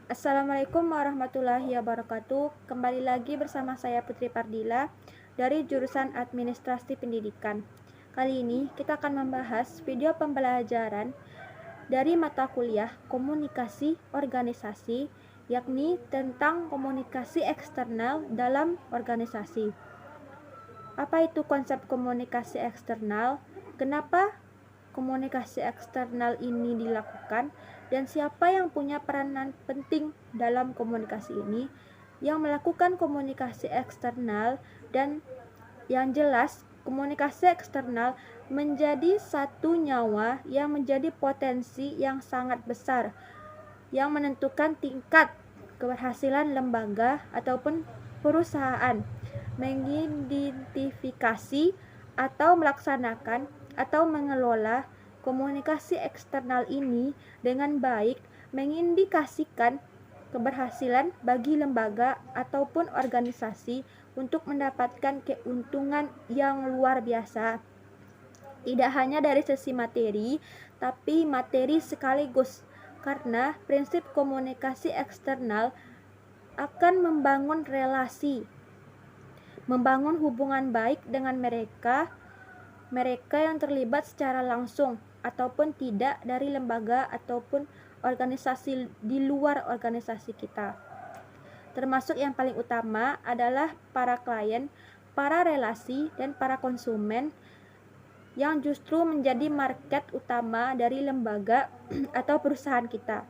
Assalamualaikum warahmatullahi wabarakatuh. Kembali lagi bersama saya Putri Pardila dari jurusan Administrasi Pendidikan. Kali ini kita akan membahas video pembelajaran dari mata kuliah Komunikasi Organisasi, yakni tentang komunikasi eksternal dalam organisasi. Apa itu konsep komunikasi eksternal? Kenapa komunikasi eksternal ini dilakukan, dan siapa yang punya peranan penting dalam komunikasi ini, yang melakukan komunikasi eksternal, dan yang jelas komunikasi eksternal menjadi satu nyawa yang menjadi potensi yang sangat besar yang menentukan tingkat keberhasilan lembaga ataupun perusahaan mengidentifikasi atau melaksanakan atau mengelola komunikasi eksternal ini dengan baik, mengindikasikan keberhasilan bagi lembaga ataupun organisasi untuk mendapatkan keuntungan yang luar biasa, tidak hanya dari sisi materi, tapi materi sekaligus, karena prinsip komunikasi eksternal akan membangun relasi, membangun hubungan baik dengan mereka yang terlibat secara langsung ataupun tidak dari lembaga ataupun organisasi di luar organisasi kita. Termasuk yang paling utama adalah para klien, para relasi, dan para konsumen yang justru menjadi market utama dari lembaga atau perusahaan kita.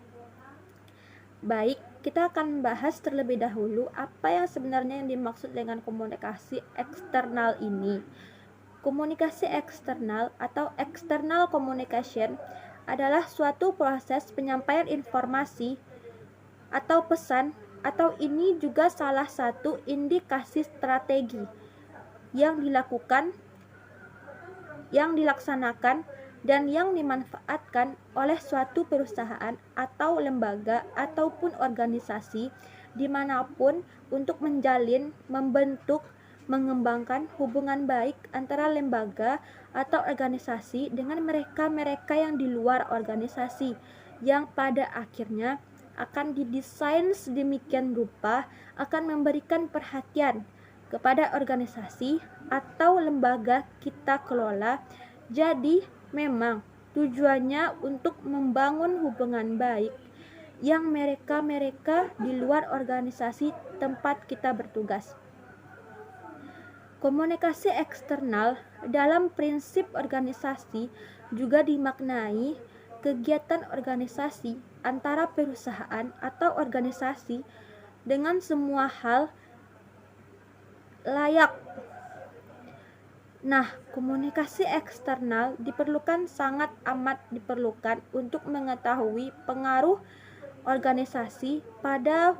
Baik, kita akan membahas terlebih dahulu apa yang sebenarnya yang dimaksud dengan komunikasi eksternal ini. Komunikasi eksternal atau external communication adalah suatu proses penyampaian informasi atau pesan, atau ini juga salah satu indikasi strategi yang dilaksanakan dan yang dimanfaatkan oleh suatu perusahaan atau lembaga ataupun organisasi dimanapun untuk menjalin, membentuk, mengembangkan hubungan baik antara lembaga atau organisasi dengan mereka yang di luar organisasi, yang pada akhirnya akan didesain sedemikian rupa akan memberikan perhatian kepada organisasi atau lembaga kita kelola. Jadi memang tujuannya untuk membangun hubungan baik yang mereka di luar organisasi tempat kita bertugas. Komunikasi eksternal dalam prinsip organisasi juga dimaknai kegiatan organisasi antara perusahaan atau organisasi dengan semua hal layak. Nah, komunikasi eksternal sangat amat diperlukan untuk mengetahui pengaruh organisasi pada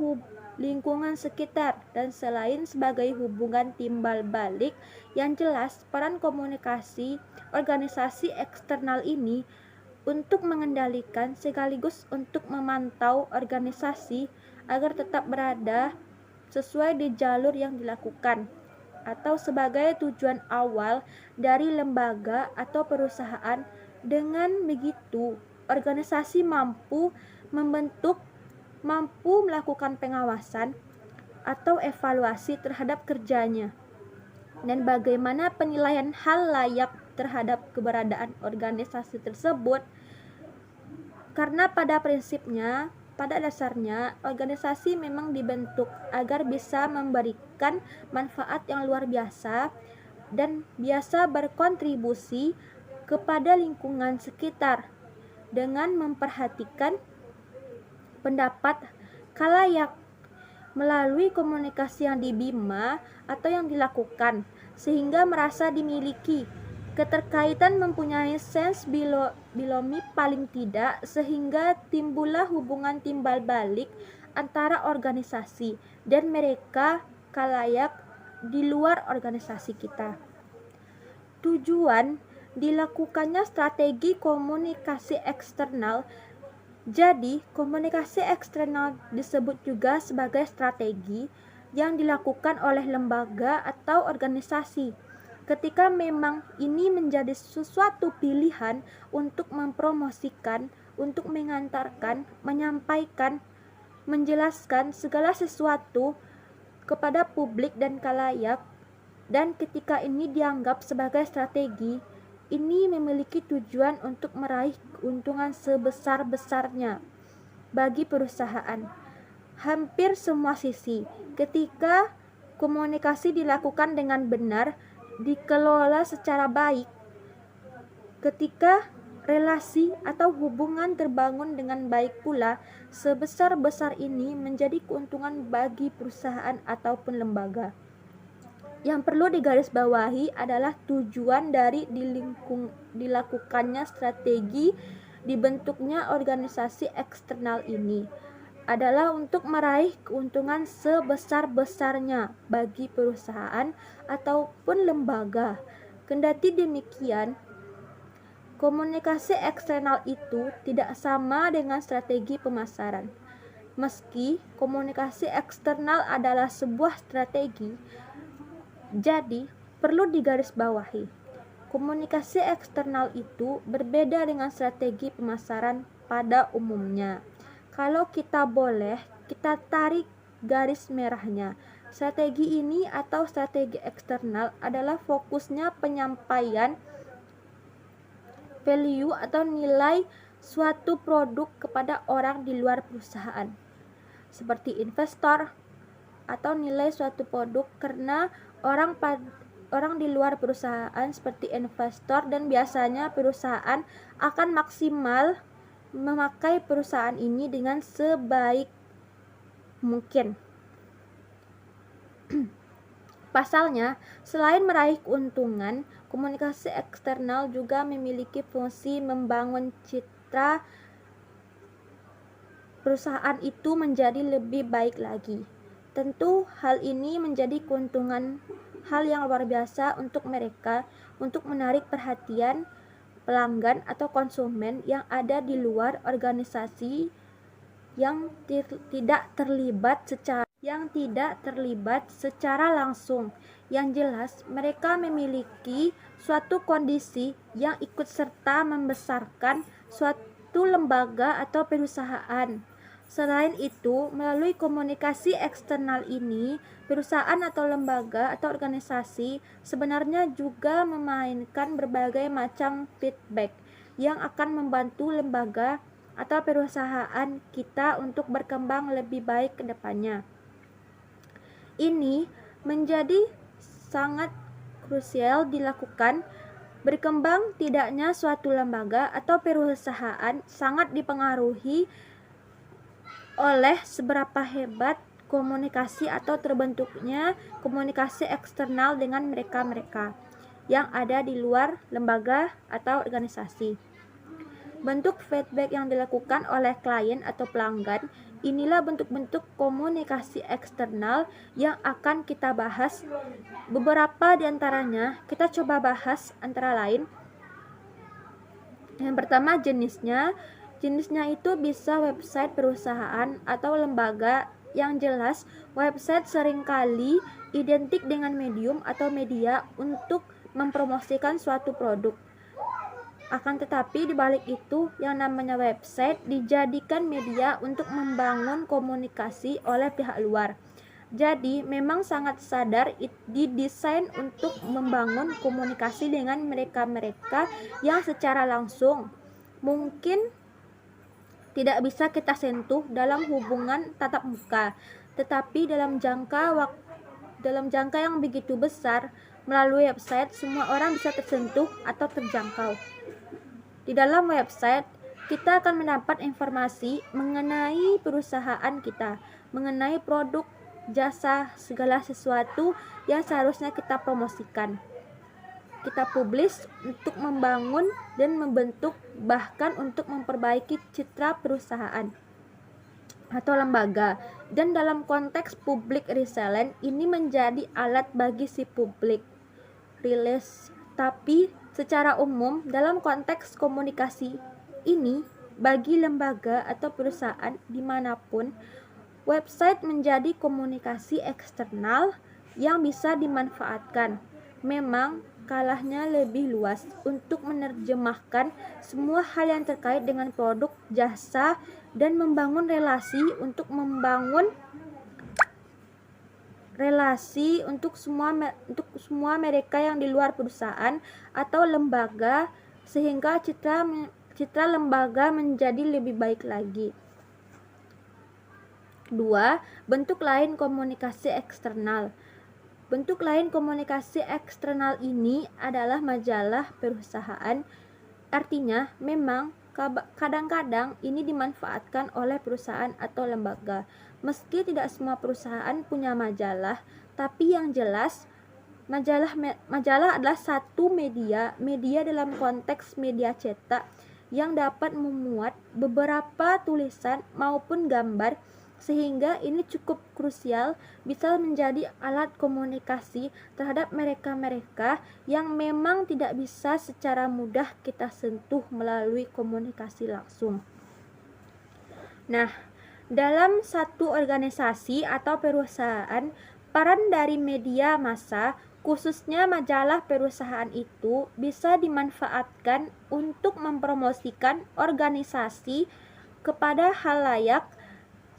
lingkungan sekitar, dan selain sebagai hubungan timbal balik yang jelas, peran komunikasi organisasi eksternal ini untuk mengendalikan sekaligus untuk memantau organisasi agar tetap berada sesuai di jalur yang dilakukan, atau sebagai tujuan awal dari lembaga atau perusahaan. Dengan begitu, organisasi mampu melakukan pengawasan atau evaluasi terhadap kerjanya, dan bagaimana penilaian hal layak terhadap keberadaan organisasi tersebut, karena pada dasarnya organisasi memang dibentuk agar bisa memberikan manfaat yang luar biasa dan biasa berkontribusi kepada lingkungan sekitar dengan memperhatikan pendapat khalayak melalui komunikasi yang dibina atau yang dilakukan, sehingga merasa dimiliki keterkaitan, mempunyai sense bilomi paling tidak, sehingga timbullah hubungan timbal balik antara organisasi dan mereka khalayak di luar organisasi kita. Tujuan dilakukannya strategi komunikasi eksternal. Jadi, komunikasi eksternal disebut juga sebagai strategi yang dilakukan oleh lembaga atau organisasi ketika memang ini menjadi sesuatu pilihan untuk mempromosikan, untuk mengantarkan, menyampaikan, menjelaskan segala sesuatu kepada publik dan khalayak, dan ketika ini dianggap sebagai strategi, ini memiliki tujuan untuk meraih keuntungan sebesar-besarnya bagi perusahaan. Hampir semua sisi, ketika komunikasi dilakukan dengan benar, dikelola secara baik, ketika relasi atau hubungan terbangun dengan baik pula, sebesar-besar ini menjadi keuntungan bagi perusahaan ataupun lembaga. Yang perlu digarisbawahi adalah tujuan dari dilakukannya strategi dibentuknya organisasi eksternal ini adalah untuk meraih keuntungan sebesar-besarnya bagi perusahaan ataupun lembaga. Kendati demikian, komunikasi eksternal itu tidak sama dengan strategi pemasaran. Meski komunikasi eksternal adalah sebuah strategi, jadi perlu digarisbawahi, komunikasi eksternal itu berbeda dengan strategi pemasaran pada umumnya. Kalau kita boleh, kita tarik garis merahnya. Strategi ini atau strategi eksternal adalah fokusnya penyampaian value atau nilai suatu produk kepada orang di luar perusahaan, seperti investor, atau nilai suatu produk karena orang di luar perusahaan seperti investor, dan biasanya perusahaan akan maksimal memakai perusahaan ini dengan sebaik mungkin. Pasalnya, selain meraih keuntungan, komunikasi eksternal juga memiliki fungsi membangun citra perusahaan itu menjadi lebih baik lagi. Tentu hal ini menjadi keuntungan hal yang luar biasa untuk mereka untuk menarik perhatian pelanggan atau konsumen yang ada di luar organisasi yang tidak terlibat secara langsung. Yang jelas, mereka memiliki suatu kondisi yang ikut serta membesarkan suatu lembaga atau perusahaan. Selain itu, melalui komunikasi eksternal ini, perusahaan atau lembaga atau organisasi sebenarnya juga memainkan berbagai macam feedback yang akan membantu lembaga atau perusahaan kita untuk berkembang lebih baik ke depannya. Ini menjadi sangat krusial dilakukan. Berkembang tidaknya suatu lembaga atau perusahaan sangat dipengaruhi oleh seberapa hebat komunikasi atau terbentuknya komunikasi eksternal dengan mereka-mereka yang ada di luar lembaga atau organisasi. Bentuk feedback yang dilakukan oleh klien atau pelanggan, inilah bentuk-bentuk komunikasi eksternal yang akan kita bahas. Beberapa di antaranya kita coba bahas, antara lain, yang pertama jenisnya. Jenisnya itu bisa website perusahaan atau lembaga. Yang jelas, website seringkali identik dengan medium atau media untuk mempromosikan suatu produk. Akan tetapi di balik itu, yang namanya website dijadikan media untuk membangun komunikasi oleh pihak luar. Jadi memang sangat sadar didesain untuk membangun komunikasi dengan mereka-mereka yang secara langsung mungkin tidak bisa kita sentuh dalam hubungan tatap muka, tetapi dalam jangka yang begitu besar, melalui website semua orang bisa tersentuh atau terjangkau. Di dalam website, kita akan mendapat informasi mengenai perusahaan kita, mengenai produk, jasa, segala sesuatu yang seharusnya kita promosikan. Kita publish untuk membangun dan membentuk, bahkan untuk memperbaiki citra perusahaan atau lembaga. Dan dalam konteks public relation, ini menjadi alat bagi si public relation. Tapi secara umum dalam konteks komunikasi ini, bagi lembaga atau perusahaan dimanapun, website menjadi komunikasi eksternal yang bisa dimanfaatkan. Memang kalahnya lebih luas untuk menerjemahkan semua hal yang terkait dengan produk, jasa, dan membangun relasi untuk semua mereka yang di luar perusahaan atau lembaga, sehingga citra lembaga menjadi lebih baik lagi. 2. Bentuk lain komunikasi eksternal. Bentuk lain komunikasi eksternal ini adalah majalah perusahaan. Artinya, memang kadang-kadang ini dimanfaatkan oleh perusahaan atau lembaga. Meski tidak semua perusahaan punya majalah, tapi yang jelas majalah adalah satu media dalam konteks media cetak yang dapat memuat beberapa tulisan maupun gambar, sehingga ini cukup krusial bisa menjadi alat komunikasi terhadap mereka-mereka yang memang tidak bisa secara mudah kita sentuh melalui komunikasi langsung. Nah, dalam satu organisasi atau perusahaan, peran dari media massa, khususnya majalah perusahaan itu, bisa dimanfaatkan untuk mempromosikan organisasi kepada khalayak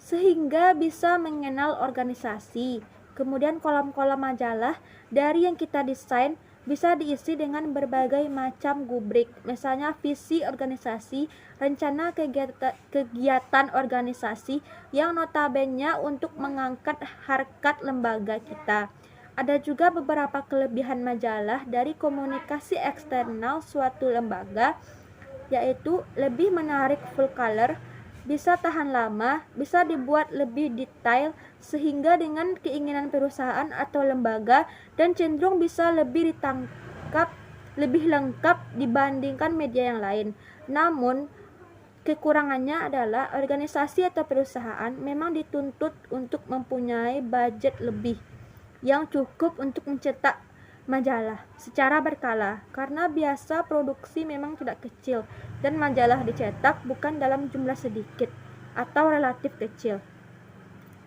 sehingga bisa mengenal organisasi. Kemudian kolom-kolom majalah dari yang kita desain bisa diisi dengan berbagai macam rubrik, misalnya visi organisasi, rencana kegiatan organisasi yang notabene untuk mengangkat harkat lembaga kita. Ada juga beberapa kelebihan majalah dari komunikasi eksternal suatu lembaga, yaitu lebih menarik full color, bisa tahan lama, bisa dibuat lebih detail sehingga dengan keinginan perusahaan atau lembaga, dan cenderung bisa lebih lebih lengkap dibandingkan media yang lain. Namun, kekurangannya adalah organisasi atau perusahaan memang dituntut untuk mempunyai budget lebih yang cukup untuk mencetak majalah secara berkala, karena biasa produksi memang tidak kecil dan majalah dicetak bukan dalam jumlah sedikit atau relatif kecil.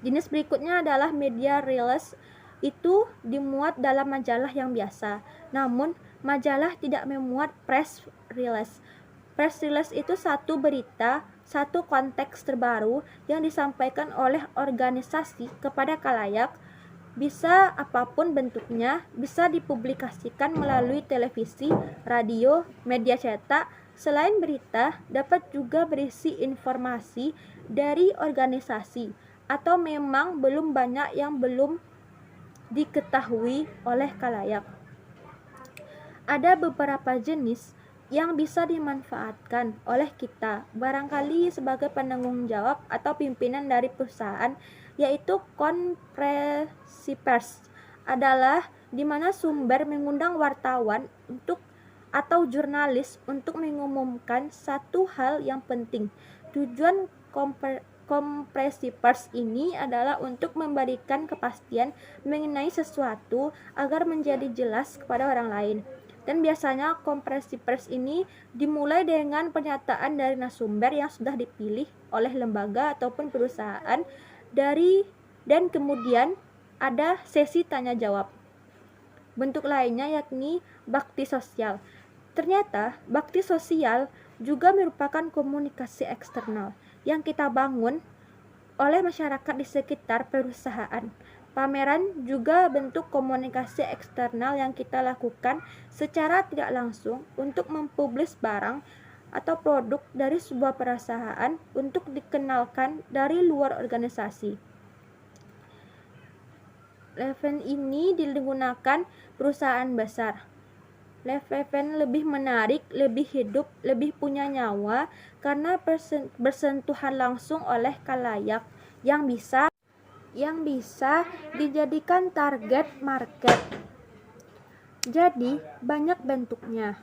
Jenis berikutnya adalah media release. Itu dimuat dalam majalah yang biasa, namun majalah tidak memuat press release. Press release itu satu berita, satu konteks terbaru yang disampaikan oleh organisasi kepada khalayak. Bisa apapun bentuknya, bisa dipublikasikan melalui televisi, radio, media cetak. Selain berita, dapat juga berisi informasi dari organisasi, atau memang belum banyak yang belum diketahui oleh khalayak. Ada beberapa jenis yang bisa dimanfaatkan oleh kita, barangkali sebagai penanggung jawab atau pimpinan dari perusahaan, yaitu konferensi pers. Adalah di mana sumber mengundang wartawan atau jurnalis untuk mengumumkan satu hal yang penting. Tujuan kompresi pers ini adalah untuk memberikan kepastian mengenai sesuatu agar menjadi jelas kepada orang lain. Dan biasanya kompresi pers ini dimulai dengan pernyataan dari narasumber yang sudah dipilih oleh lembaga ataupun perusahaan, dan kemudian ada sesi tanya jawab. Bentuk lainnya yakni bakti sosial. Ternyata bakti sosial juga merupakan komunikasi eksternal yang kita bangun oleh masyarakat di sekitar perusahaan. Pameran juga bentuk komunikasi eksternal yang kita lakukan secara tidak langsung untuk mempublis barang atau produk dari sebuah perusahaan untuk dikenalkan dari luar organisasi. Event ini digunakan perusahaan besar. Event lebih menarik, lebih hidup, lebih punya nyawa karena bersentuhan langsung oleh khalayak yang bisa dijadikan target market. Jadi banyak bentuknya.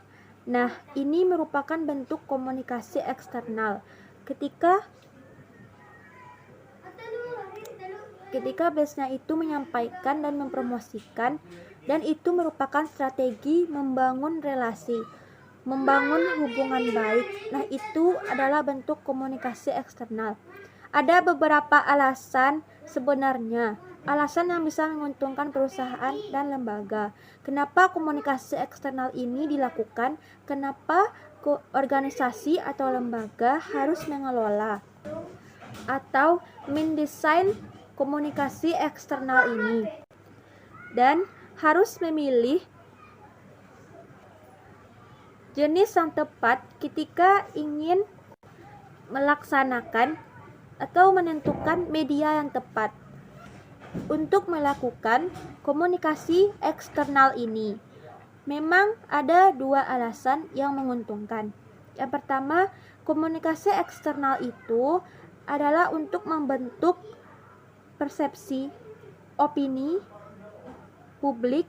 Nah, ini merupakan bentuk komunikasi eksternal. Ketika base-nya itu menyampaikan dan mempromosikan, dan itu merupakan strategi membangun relasi, membangun hubungan baik. Nah, itu adalah bentuk komunikasi eksternal. Ada beberapa alasan sebenarnya, alasan yang bisa menguntungkan perusahaan dan lembaga. Kenapa komunikasi eksternal ini dilakukan? Kenapa organisasi atau lembaga harus mengelola atau mendesain komunikasi eksternal ini, dan harus memilih jenis yang tepat ketika ingin melaksanakan atau menentukan media yang tepat untuk melakukan komunikasi eksternal ini. Memang ada dua alasan yang menguntungkan. Yang pertama, komunikasi eksternal itu adalah untuk membentuk persepsi, opini publik.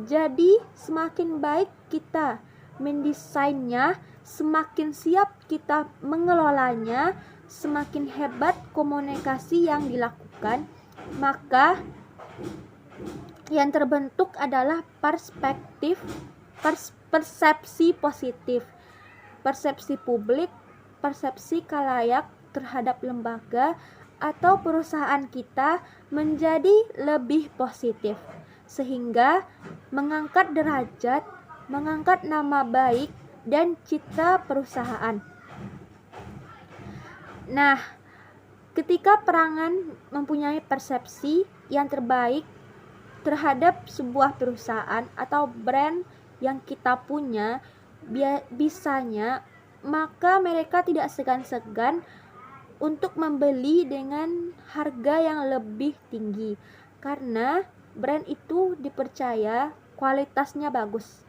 Jadi semakin baik kita mendesainnya, semakin siap kita mengelolanya, semakin hebat komunikasi yang dilakukan, maka yang terbentuk adalah persepsi positif, persepsi publik, persepsi khalayak terhadap lembaga atau perusahaan kita menjadi lebih positif, sehingga mengangkat derajat, mengangkat nama baik dan citra perusahaan. Nah, ketika perangan mempunyai persepsi yang terbaik terhadap sebuah perusahaan atau brand yang kita punya, bisanya maka mereka tidak segan-segan untuk membeli dengan harga yang lebih tinggi, karena brand itu dipercaya kualitasnya bagus.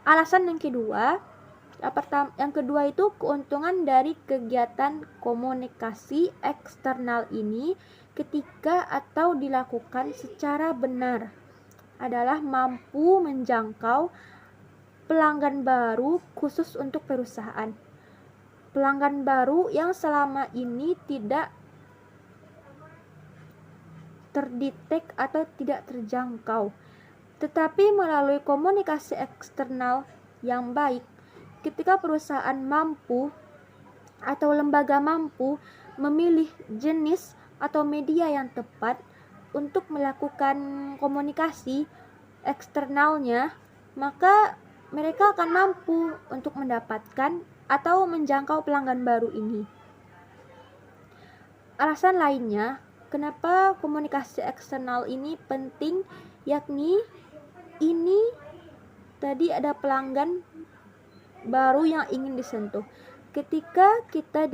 Alasan yang kedua itu keuntungan dari kegiatan komunikasi eksternal ini ketika atau dilakukan secara benar adalah mampu menjangkau pelanggan baru khusus untuk perusahaan. Pelanggan baru yang selama ini tidak terdetek atau tidak terjangkau. Tetapi melalui komunikasi eksternal yang baik, ketika perusahaan mampu atau lembaga mampu memilih jenis atau media yang tepat untuk melakukan komunikasi eksternalnya, maka mereka akan mampu untuk mendapatkan atau menjangkau pelanggan baru ini. Alasan lainnya kenapa komunikasi eksternal ini penting, yakni ini tadi ada pelanggan baru yang ingin disentuh. Ketika kita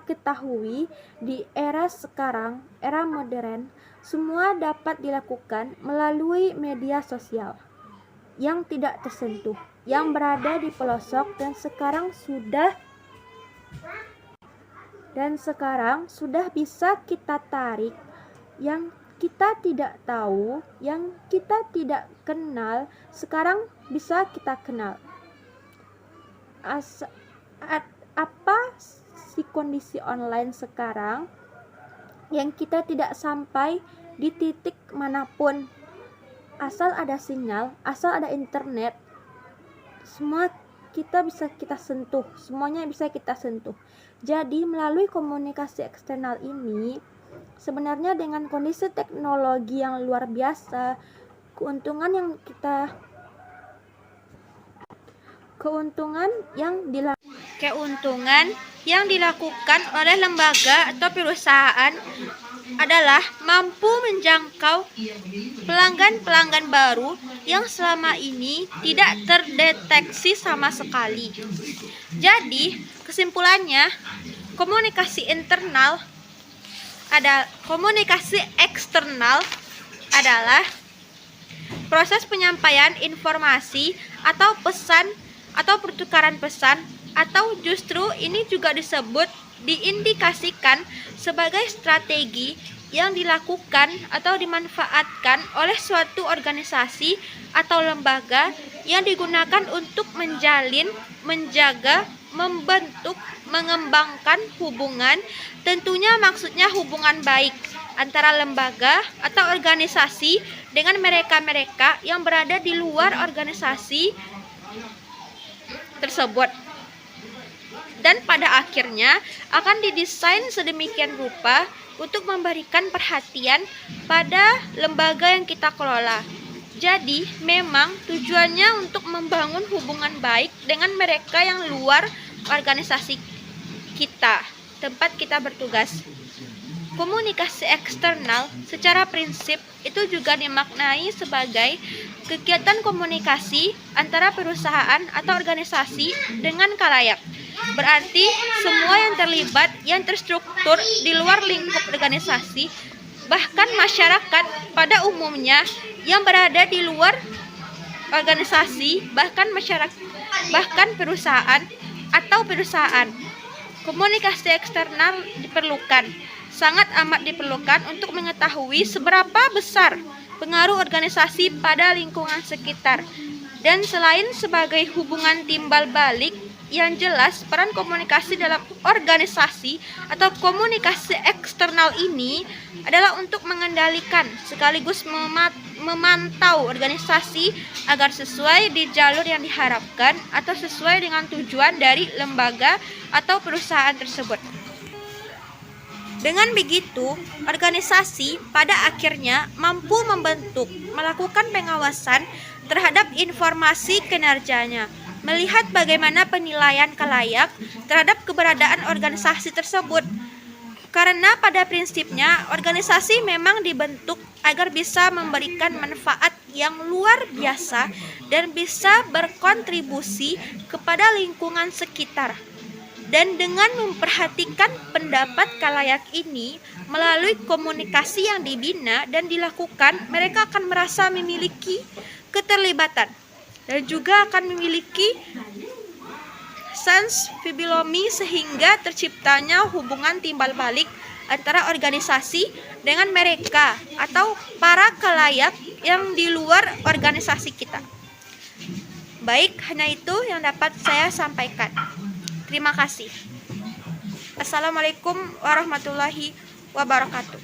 ketahui di era sekarang, era modern, semua dapat dilakukan melalui media sosial yang tidak tersentuh, yang berada di pelosok, dan sekarang sudah bisa kita tarik. Yang kita tidak tahu, yang kita tidak kenal, sekarang bisa kita kenal. Apa sih kondisi online sekarang yang kita tidak sampai di titik manapun, asal ada sinyal, asal ada internet, semua semuanya bisa kita sentuh. Jadi melalui komunikasi eksternal ini, sebenarnya dengan kondisi teknologi yang luar biasa, keuntungan yang dilakukan oleh lembaga atau perusahaan adalah mampu menjangkau pelanggan-pelanggan baru yang selama ini tidak terdeteksi sama sekali. Jadi, kesimpulannya, komunikasi eksternal adalah proses penyampaian informasi atau pesan atau pertukaran pesan, atau justru ini juga diindikasikan sebagai strategi yang dilakukan atau dimanfaatkan oleh suatu organisasi atau lembaga yang digunakan untuk menjalin, menjaga, membentuk, mengembangkan hubungan, tentunya maksudnya hubungan baik antara lembaga atau organisasi dengan mereka-mereka yang berada di luar organisasi tersebut, dan pada akhirnya akan didesain sedemikian rupa untuk memberikan perhatian pada lembaga yang kita kelola. Jadi, memang tujuannya untuk membangun hubungan baik dengan mereka yang luar organisasi kita, tempat kita bertugas. Komunikasi eksternal secara prinsip itu juga dimaknai sebagai kegiatan komunikasi antara perusahaan atau organisasi dengan khalayak. Berarti semua yang terlibat, yang terstruktur di luar lingkup organisasi, bahkan masyarakat pada umumnya yang berada di luar organisasi, bahkan masyarakat, bahkan perusahaan atau perusahaan. Komunikasi eksternal diperlukan, sangat amat diperlukan untuk mengetahui seberapa besar pengaruh organisasi pada lingkungan sekitar. Dan selain sebagai hubungan timbal balik, yang jelas peran komunikasi dalam organisasi atau komunikasi eksternal ini adalah untuk mengendalikan sekaligus memantau organisasi agar sesuai di jalur yang diharapkan atau sesuai dengan tujuan dari lembaga atau perusahaan tersebut. Dengan begitu, organisasi pada akhirnya mampu membentuk, melakukan pengawasan terhadap informasi kinerjanya, melihat bagaimana penilaian khalayak terhadap keberadaan organisasi tersebut. Karena pada prinsipnya, organisasi memang dibentuk agar bisa memberikan manfaat yang luar biasa dan bisa berkontribusi kepada lingkungan sekitar. Dan dengan memperhatikan pendapat khalayak ini melalui komunikasi yang dibina dan dilakukan, mereka akan merasa memiliki keterlibatan dan juga akan memiliki sens fibilomi sehingga terciptanya hubungan timbal balik antara organisasi dengan mereka atau para khalayak yang di luar organisasi kita. Baik, hanya itu yang dapat saya sampaikan. Terima kasih. Assalamualaikum warahmatullahi wabarakatuh.